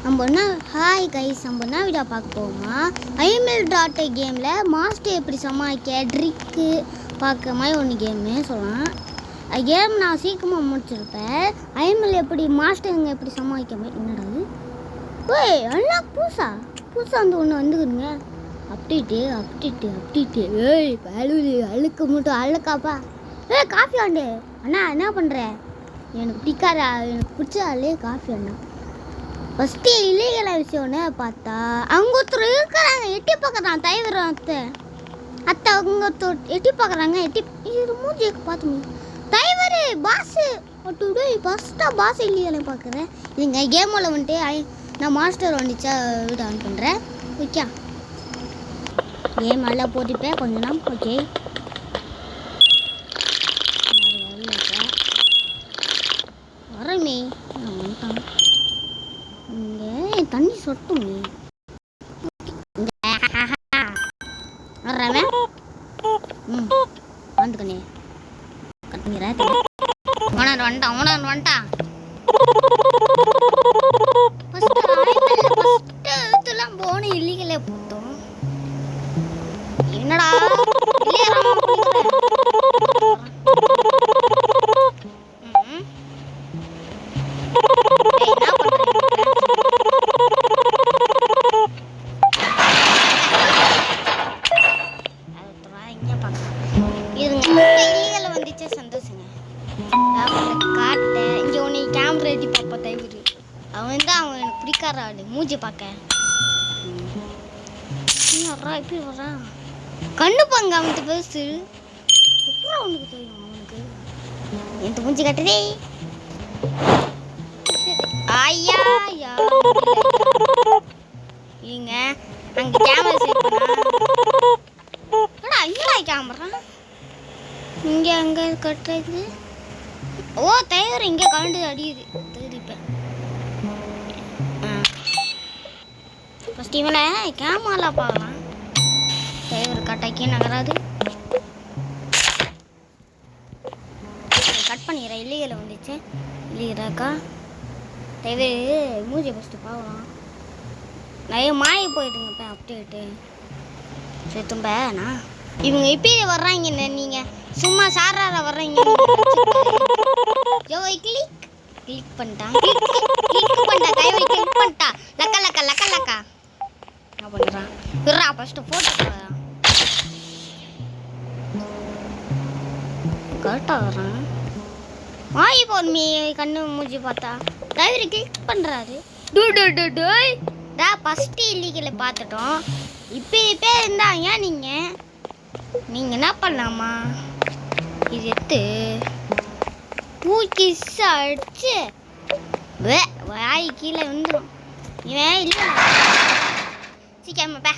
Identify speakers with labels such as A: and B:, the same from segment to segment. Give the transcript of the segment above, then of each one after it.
A: நம்ம என்ன hi guys, நம்ம என்ன வீடியோ பார்க்க போவோமா, IML.a கேமில் மாஸ்டர் எப்படி சமாளிக்க ட்ரிக்கு பார்க்குற மாதிரி ஒன்று கேமு சொல்லலாம். கேம் நான் சீக்கிரமாக முடிச்சிருப்பேன். IML எப்படி மாஸ்டருங்க எப்படி சமாளிக்க மாதிரி என்னடாது. ஓய் எல்லாம் புதுசாக வந்து ஒன்று வந்துக்குதுங்க. அப்டேட்டு ஏய் வேலூரி அழுக்க மட்டும் அழுக்காப்பா. ஏய் காஃபி ஆண்டு அண்ணா என்ன பண்ணுற? எனக்கு பிடிக்காதா, எனக்கு பிடிச்ச ஆளே காஃபி அண்ணா. ஃபஸ்ட்டு இல்லீகல் விஷயம்னு பார்த்தா அவங்க ஒருத்தர் இருக்கிறாங்க, எட்டி பார்க்குறான் தலைவர் அத்தை அவங்க எட்டி பார்க்குறாங்க. இது மூஞ்சி பார்த்து தலைவர் பாஸு ஒட்டு ஃபஸ்ட்டாக பாஸ் இல்லீகலை பார்க்குறேன். இதுங்க கேமில் வந்துட்டு நான் மாஸ்டர் வந்துச்சா வீடு ஆன் பண்ணுறேன். ஓகே கேம் நல்லா போட்டுப்பேன் கொஞ்ச நாள். ஓகே வரமே நான் வந்துட்டான். இங்கே தண்ணி சொட்டும் வர்றவன் வந்துக்கண்ணே கட்டுங்கிறேன். ஓனர் வந்துட்டான். ஃபஸ்ட்டு போன இல்லீகலே போட்டோம். என்னடா சந்தோஷங்க காட்டேன். இங்கே உன்னை கேமரா ஏற்றி பார்ப்பா தயிர். அவன் தான் அவன் எனக்கு பிடிக்காத ஆடு மூஞ்சி பார்க்க. இப்படி வரான் கண்ணு பாங்க அவனுக்கு பேசு எப்பறம் அவனுக்கு தெரியும். அவனுக்கு என் மூஞ்சி கட்டுதே. ஐயா இங்க அங்கே கேமரா செட் பண்ணா இங்கே கேமரா இங்கே அங்கே கட்டுறது. ஓ தயிர் இங்கே கண்டு அடியுது தெரிப்பேன். ஃபஸ்ட் இவனை கேமராவில் பார்க்கலாம். தயிர் கட்டாக்கே நகராது. கட் பண்ணிடுறேன். இல்லீகலை வந்துச்சு. இல்லீகலாக்கா தயிர் மூஞ்சி ஃபஸ்ட்டு பார்க்கலாம். நிறைய மாய போயிடுங்க இப்போ அப்டேட்டு சேர்த்தும்பேண்ணா. இவங்க இப்பயே வர்றாங்க, நீங்கள் சும்மா சாரார வர்றீங்க. கிளிக் பண்ணிட்டான் தயவு கிளிக் பண்ணிட்டா. லக்கா என்ன பண்ணுறான் விட்றா ஃபஸ்ட்டு ஃபோட்டோ கரெக்டாக வர்றான். வாய் போன்மே கண்ணு மூஞ்சி பார்த்தா தயவு கிளிக் பண்ணுறாரு. டா ஃபஸ்ட்டு இல்லீகலை பார்த்துட்டோம். இப்போ இருந்தா ஏன் நீங்கள் என்ன பண்ணலாமா இது எடுத்து தூக்கி அடிச்சு வாய் கீழே வந்துடும். இவன் இல்லை சீக்கிரமாப்பா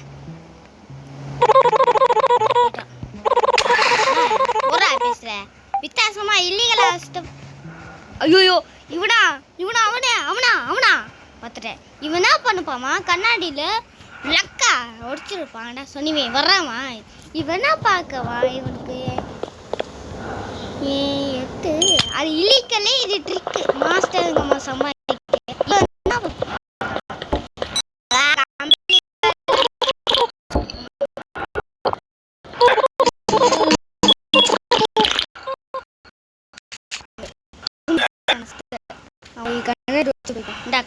A: ஒரா பேசுற வித்தியாசமா இல்லீகலா ஸ்டெப். ஐயோ இவனா அவனா பார்த்துட்டேன். இவன் என்ன பண்ணுப்பாமா கண்ணாடியில் லக்கா உடச்சிருப்பான்டா சொன்னிவே வர்றாமா. இவனா பார்க்கவா இவனுக்கு எட்டு அது இல்லீகலே. இது ட்ரிக்கு மாஸ்டருங்கம்மா சமாளிக்க.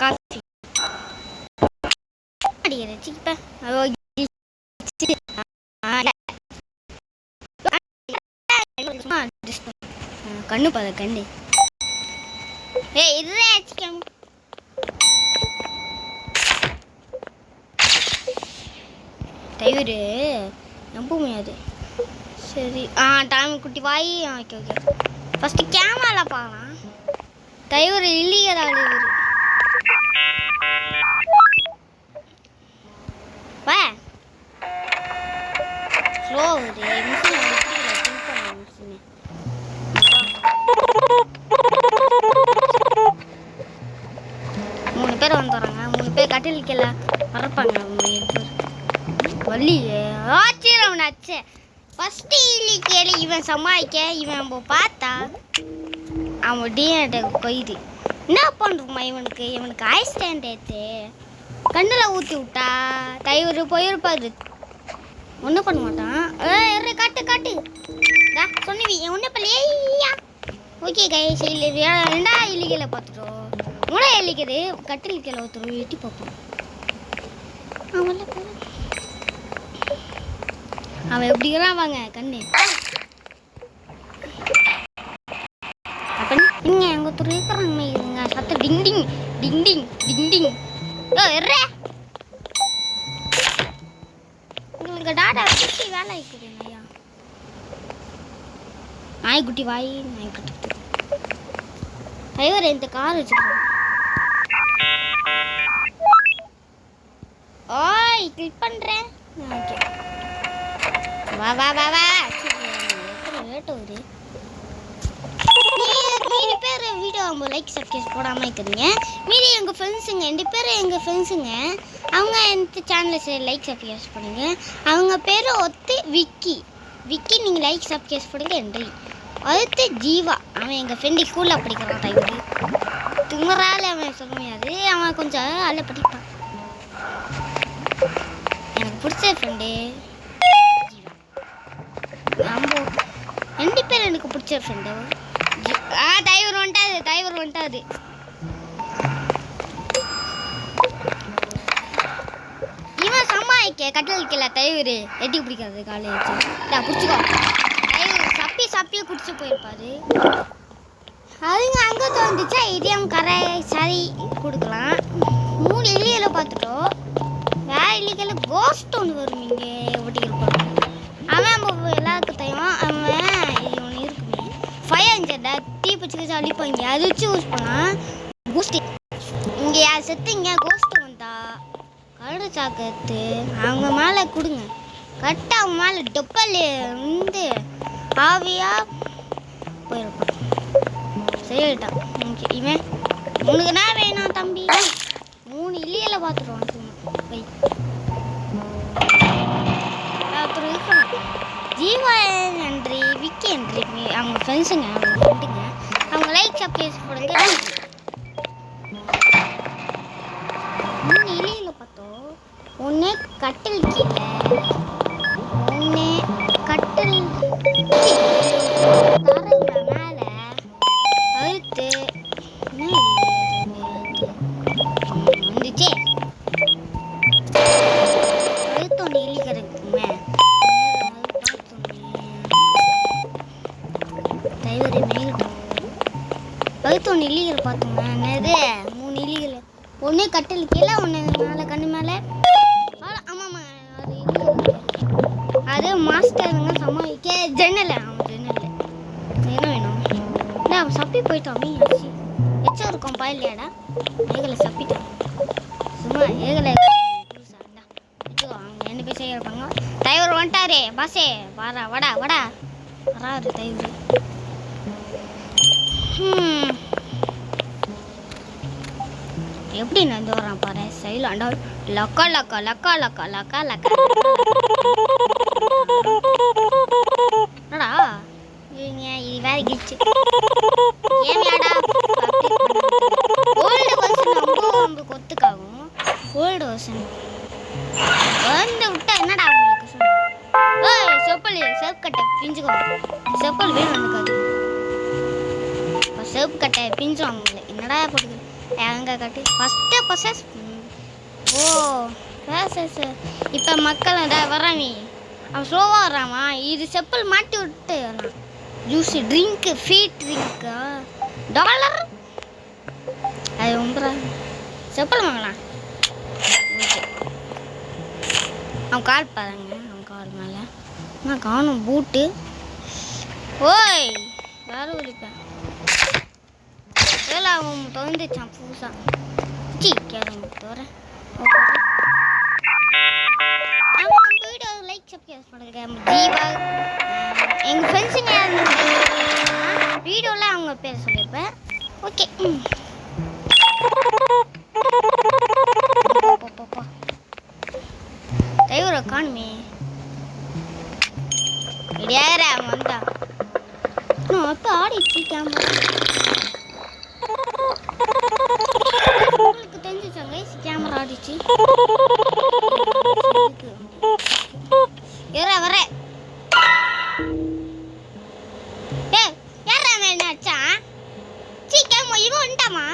A: காஃபி அடிக்கிற சிப்ப கண்ணு பாத கண்ணு. ஏய் இதுதான் தயிர் நம்ப முடியாது. சரி டைம் குட்டி வாய். ஓகே ஃபஸ்ட்டு கேமராவில் பார்க்கலாம். தயிர் இல்லீகல் ஆடு வா ஸ்லோ மூணு பேர் வந்துடுறாங்க. 3 பேர் கட்டிலிக்கல வரப்பாங்க. வள்ளி ஆச்சரியம் ஆச்சு. ஃபஸ்ட்டு இல்லீகல் இவன் சமாளிக்க. இவன் பார்த்தா அவன் டிஎன்ஏ போயிது. என்ன பண்ணுறோமா இவனுக்கு ஐ ஸ்டாண்ட் ஏற்று கண்ணில் ஊற்றி விட்டா டைவர் போயிருப்பாரு, ஒன்றும் பண்ண மாட்டான். காட்டு காட்டு சொன்னவி ஒன்றும் பண்ணலையா? ஓகே கைஸ், ரெண்டா எலிகளை பார்த்துட்டோம். மூணா எலிக்குது கட்டில் கீழே ஒருத்தர் வெட்டி பார்ப்போம். அவன் எப்படிங்கிறான் வாங்க கண்ணு. இங்க எங்க ஒருத்தர் இருக்கிறாங்க சத்த டிங் டிங் டிங் டிங் டிங் டிங். உங்களுக்கு டாடா குட்டி வேலை இருக்குது ஐயா. நாய்க்குட்டி வாய் நாய்க்குட்டி டிரைவர் இந்த கார் வச்சுக்கிறேன். ஓய் கிளிக் பண்ணுறேன். ஓகே வா வா வா வா. ரேட்டு வருது. மீதி பேர் வீடியோ அவங்க லைக் சப்ஸ்கிரைப் போடாமல் இருக்கிறீங்க. மீதி எங்கள் ஃப்ரெண்ட்ஸுங்க 2 பேர் எங்கள் ஃப்ரெண்ட்ஸுங்க. அவங்க எந்த சேனலில் லைக் சப்ஸ்கிரைப் பண்ணுங்க. அவங்க பேர் விக்கி. நீங்கள் லைக் சப்ஸ்கிரைப் பண்ணுங்க. நன்றி. அடுத்து ஜீவா, அவன் எங்கள் ஃப்ரெண்டு ஸ்கூலில் படிக்கிறான். டைவரு திமுறால அவன் சொல்ல முடியாது, அவன் கொஞ்சம் அல்ல படிப்பான். எனக்கு பிடிச்ச ஃப்ரெண்டு நம்ம 2 பேர் எனக்கு பிடிச்ச ஃப்ரெண்டு. டைவர் வந்துட்டாது. இவன் சமாளிக்க கட்டல் கீழே டைவர் எட்டி பிடிக்காது காலேஜ் பிடிச்சிக்கோ. டைவர் சப்பியை குடிச்சு போயிருப்பாரு. அதுங்க அங்கே தோந்துச்சா இதையும் கரை சரி கொடுக்கலாம். 3 எலிகளை பார்த்துட்டோம். வேற எலிகளை கோஸ்ட் ஒன்று வரும். இங்கே எப்படி இருப்பாங்க அவன் எல்லாருக்கும் தெரியும். அவன் இது ஒன்று இருக்குமே ஃபயர் இன்ஜெக்டை தீப்பிச்சுக்கு அடிப்பாங்க. அது வச்சு யூஸ் பண்ணால் கோஸ்ட். இங்கே யார் செத்துங்க கோஸ்ட் வந்தா கரடு சாக்கத்து அவங்க மேலே கொடுங்க. கரெக்டாக அவங்க மேலே டொப்பல் வந்து ஆவியாக போயிருப்பான். சரிட்டான். ஓகே இவன் உனக்கு என்ன வேணும் தம்பி? 3 எலிகளை பார்த்துருவான். ஜீவா நன்றி, விக்கி நன்றி, அவங்க ஃப்ரெண்ட்ஸுங்க, அவங்க ஃப்ரெண்டுங்க. அவங்க லைக் சப்ஸ்கிரைப் போடுங்க. 3 எலிகளை பார்த்தோம். ஒன்று கட்டில் கீழே, ஒன்று கட்டில் மேலே அழுத்து வந்துச்சே. அழுத்தொன்று எலிக்கிறதுக்குமே டைவர் மேகிட்டோம். அழுத்தொன்று எலிகள் பார்த்தோங்க. என்னது 3 எலிகள். ஒன்று கட்டில் கீழே, ஒன்று மேலே கண்ணு மேலே. ஆமாம்மா அது அது மாஸ்டருங்க சமாளிக்க ஜன்னல். அவன் ஜன்னல் என்ன வேணும்? இல்லை அவன் சப்பி போயிட்டான். எச்சம் இருக்கும் பாயிலையாடா. ஏகலை சப்பிட்டான். சும்மா ஏகலை வச்சுக்கோ. அவங்க 2 பேர் செய்ய இருப்பாங்க. டைவர் வந்துட்டாரே பாசே. வாடா வராரு டைவர். எப்படி நடந்து வரான் பாரு. சைலாண்டா லக்கா லக்கா லக்கா லக்கா லக்கா லக்கா. என்னடா இது வேற கிச்சு ஏன்டா? ஓல்டு வெர்ஷன் ரொம்ப கொத்துக்காகும். ஓல்டு வெர்ஷன் வந்து விட்டா என்னடா உங்களுக்கு சொல்லுங்க. செப்பல் கட்டை பிஞ்சுக்கோ. செப்பல் வேணும் இருக்காது. செவப்பு கட்டை பிஞ்சும் அவங்கள என்னடா போடுது எங்க கட்டு ஃபஸ்ட்டு பசஸ். ஓ பேசஸ். இப்போ மக்கள் வராமி அவன் ஸ்லோவாக வராமா. இது செப்பல் மாட்டி விட்டு வரான். ஜூஸு ட்ரிங்க்கு ஃபீட் ட்ரிங்க்கு $. அது ரொம்ப செப்பல் வாங்கலாம். ஓகே அவன் கால் பாருங்க. அவன் கால் மேலே நான் காணும் பூட்டு. ஓய் வேற ஒழிப்பேன். அவன் திறந்துச்சான் புதுசா. கேளுங்க தோற வீடியோ லைக் சப்ஸ்கிரைப் பண்ணுங்க. ஜீவா எங்கள் ஃப்ரெண்ட்ஸுங்க வீடியோவில் அவங்க பேர் சொல்லியிருப்பேன். ஓகே டிரைவரை காணுமே. ரெடியாகிற அவன் வந்தா நான் அப்போ ஆடிச்சு கேமரா. உங்களுக்கு தெரிஞ்சிச்சாங்க கேமரா காட்டுச்சு. வர என்னாச்சா? சீக்கிரம் இவன் வந்துட்டாமா?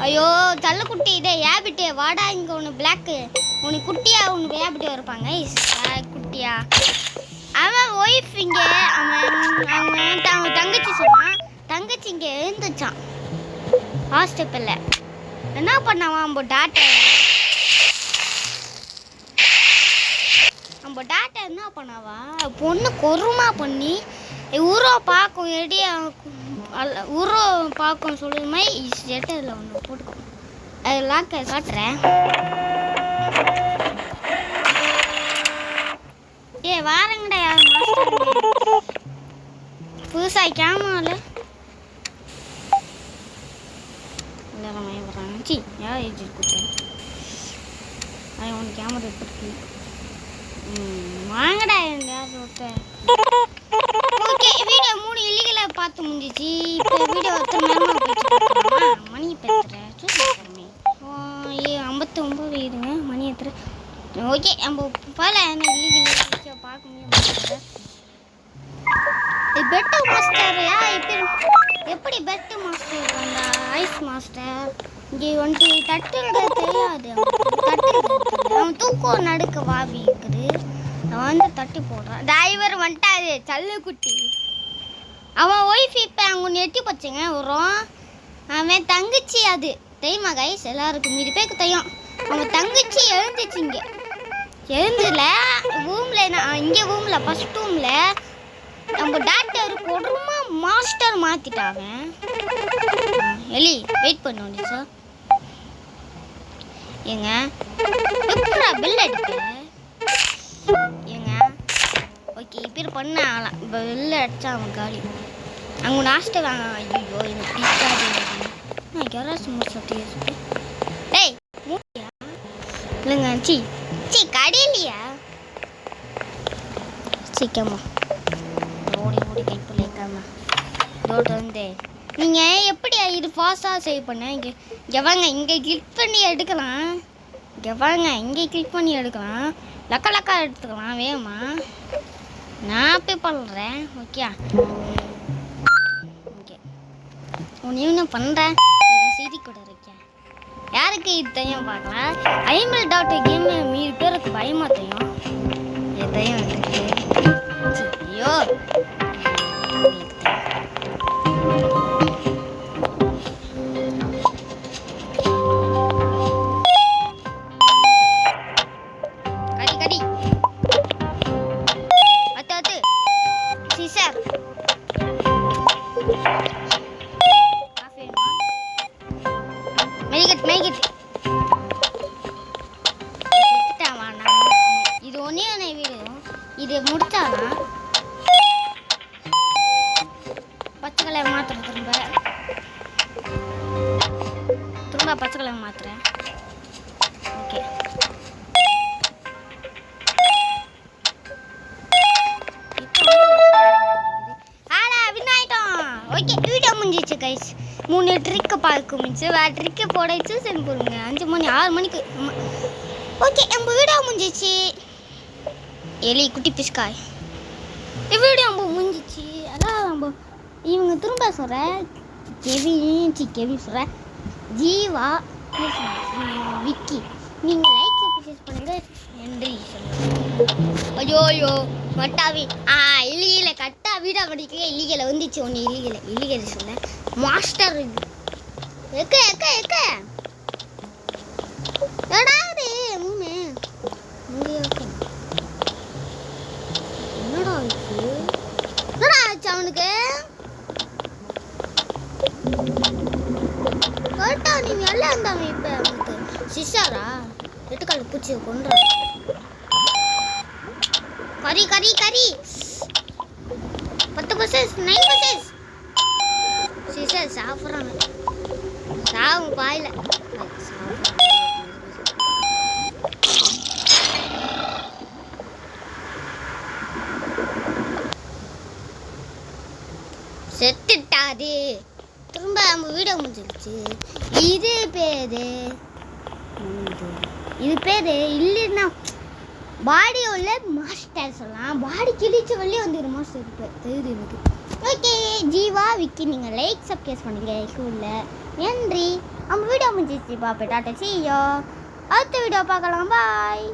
A: ஐயோ தள்ளக்குட்டி இதே ஏபிட்டே வாடா இங்கே ஒன்று பிளாக்கு ஒன்று குட்டியா ஒன்று ஏபிட்டே இருப்பாங்க குட்டியா. அவன் ஒய்ஃப் இங்கே அவன் தங்கச்சி சொன்னான். தங்கச்சி இங்கே எழுந்துச்சான் ஹாஸ்டப்பில். என்ன பண்ணாவான் நம்ம டாட்டா என்ன பண்ணாவா பொண்ணு கொருமா பண்ணி உருவம் பார்க்கும் எடியா உருவம் பார்க்கும் சொல்லுது மாதிரி ஜெட்டில் ஒன்று போட்டுக்கோ. அது லாக்க காட்டுறேன். வாரங்கடா புதுசாக கேமரால வராங்க. சி யார் எழுதி கொடுத்தேன். அது ஒன்று கேமரா எடுத்துருக்கு. வாங்கடா யார் ஒருத்தர். ஓகே வீடியோ 3 இல்லீகலை பார்த்து முடிஞ்சிச்சு. இப்போ வீடியோ 10 நேரமாக போயிட்டு மணி பேசுகிறேன். சூப்பர்மே 59 இதுங்க மணி எத்துற. ஓகே நம்ம பல என்ன இல்லீகலை பார்க்க முடியாது. பெட்டு மாஸ்டர் எப்படி பெட்டு மாஸ்டர் வந்தா ஐஸ் மாஸ்டர் இங்கே வந்துட்டு தட்டுறது தெரியாது. அவன் தூக்கம் நடுக்க வாபி இருக்குது. அவன் வந்து தட்டி போடுறான். டிரைவர் வந்துட்டாரு சல்லுக்குட்டி. அவன் ஒய்ஃப் இப்போ அவங்க எட்டி பச்சைங்க வரும். அவன் தங்கச்சி அது தெரியுமா கைஸ்? எல்லாருக்கும் மீதி பேருக்கு தெரியும். அவன் தங்கச்சி எழுந்துச்சு. எழுந்துல ரூமில் இங்கே ரூமில் ஃபஸ்ட் ரூமில் நம்ம டாக்டர் கொடுமா மாஸ்டர் மாற்றிட்டாங்க. எலி வெயிட் பண்ணோம் சார். ஏங்க எப்படா பில் அடிக்க? ஏங்க ஓகே இப்போ பண்ண ஆகலாம். இப்போ வெளில அடிச்சா அவன் காலி. அங்கே நாஸ்ட்டை வாங்க. ஐயோ எனக்கு பிடிக்காது. நான் யாராச்சும் முடிச்சு டேய் மூடியா இல்லைங்க. சி கடையிலையா? சீக்கிரமா ஓடி ஓடி கைப்பிள்ளைக்காம தோட்டம் வந்து நீங்கள் எப்படி இது ஃபாஸ்ட்டாக சேவ் பண்ண? இங்கே வாங்க இங்கே கிளிக் பண்ணி எடுக்கலாம். இங்கே வாங்க இங்கே கிளிக் பண்ணி எடுக்கலாம். லக்கா எடுத்துக்கலாம் வேமா. நான் போய் பண்ணுறேன். ஓகே ஓகே ஒன்று பண்ணுறேன். சிடி கூட இருக்கேன். யாருக்கு இது தெரியும் பார்க்கலாம். ஐமல் டாக்டர் கேம் மீது பேருக்கு பயமாக தெரியும். எதையும் வந்துருக்கு. ஐயோ கடி அத்து சீசர் காஃபி மெய்கிட் இது ஒன்றே வீடியோ. இது முடிச்சாதான் பச்சை கலர் மாத்துறேன். திரும்ப பச்சை கலர் மாத்துறேன். ஓகே ஓகே வீடியோ முடிஞ்சிச்சு கைஸ். 3 ட்ரிக்கு பார்க்க முடிச்சு. வேறு ட்ரிக்கு போடச்சு சென்ட் போடுங்க. 5 மணி 6 மணிக்கு. ஓகே நம்ம வீடியோ முடிஞ்சிச்சு. எலி குட்டி பிஸ்காய் வீடியோ நம்ம முடிஞ்சிச்சு. அதான் நம்ம இவங்க திரும்ப சொல்கிறேன். கெவின் சொல்கிறேன். ஜீவா விக்கி நீங்கள் லைக் சப்ஸ்கிரைப் பண்ணுங்க. நன்றி சொல்லுங்கள். ஐயோ மட்டாவி இல்லீகலை கட்டா வீடா படிக்க இல்லீகலை வந்துச்சு. ஒன்று இல்லீகலை சொல்ல மாஸ்டர் எக்க எடாது மூணு என்னடா ஆச்சு அவனுக்கு? கரெக்டா நீங்க எல்லாம் இருந்தாங்க. இப்போ அவனுக்கு சிஸ்டரா 8 கால் பூச்சி கொண்டுறான். கரி 10% 9% சிஸ்டர் சாப்பிட்றாங்க. சாவும் பாயில செத்துட்டாது. திரும்ப நம்ம வீடியோ முடிஞ்சிருச்சு. இது பேரு இது பேர் இல்லைன்னா பாடி உள்ள மாஸ்டர் சொல்லலாம். பாடி கிழிச்சு வெளியே வந்துரு மாஸ்டர் தெரியுது எனக்கு. ஓகே ஜீவா விக்கி நீங்கள் லைக் சப்ஸ்கிரைப் பண்ணிக்க ஸ்கூலில் நன்றி. நம்ம வீடியோ முடிஞ்சிச்சு பாப்பா டாட்டா செய்யோ. அடுத்த வீடியோ பார்க்கலாம். பாய்.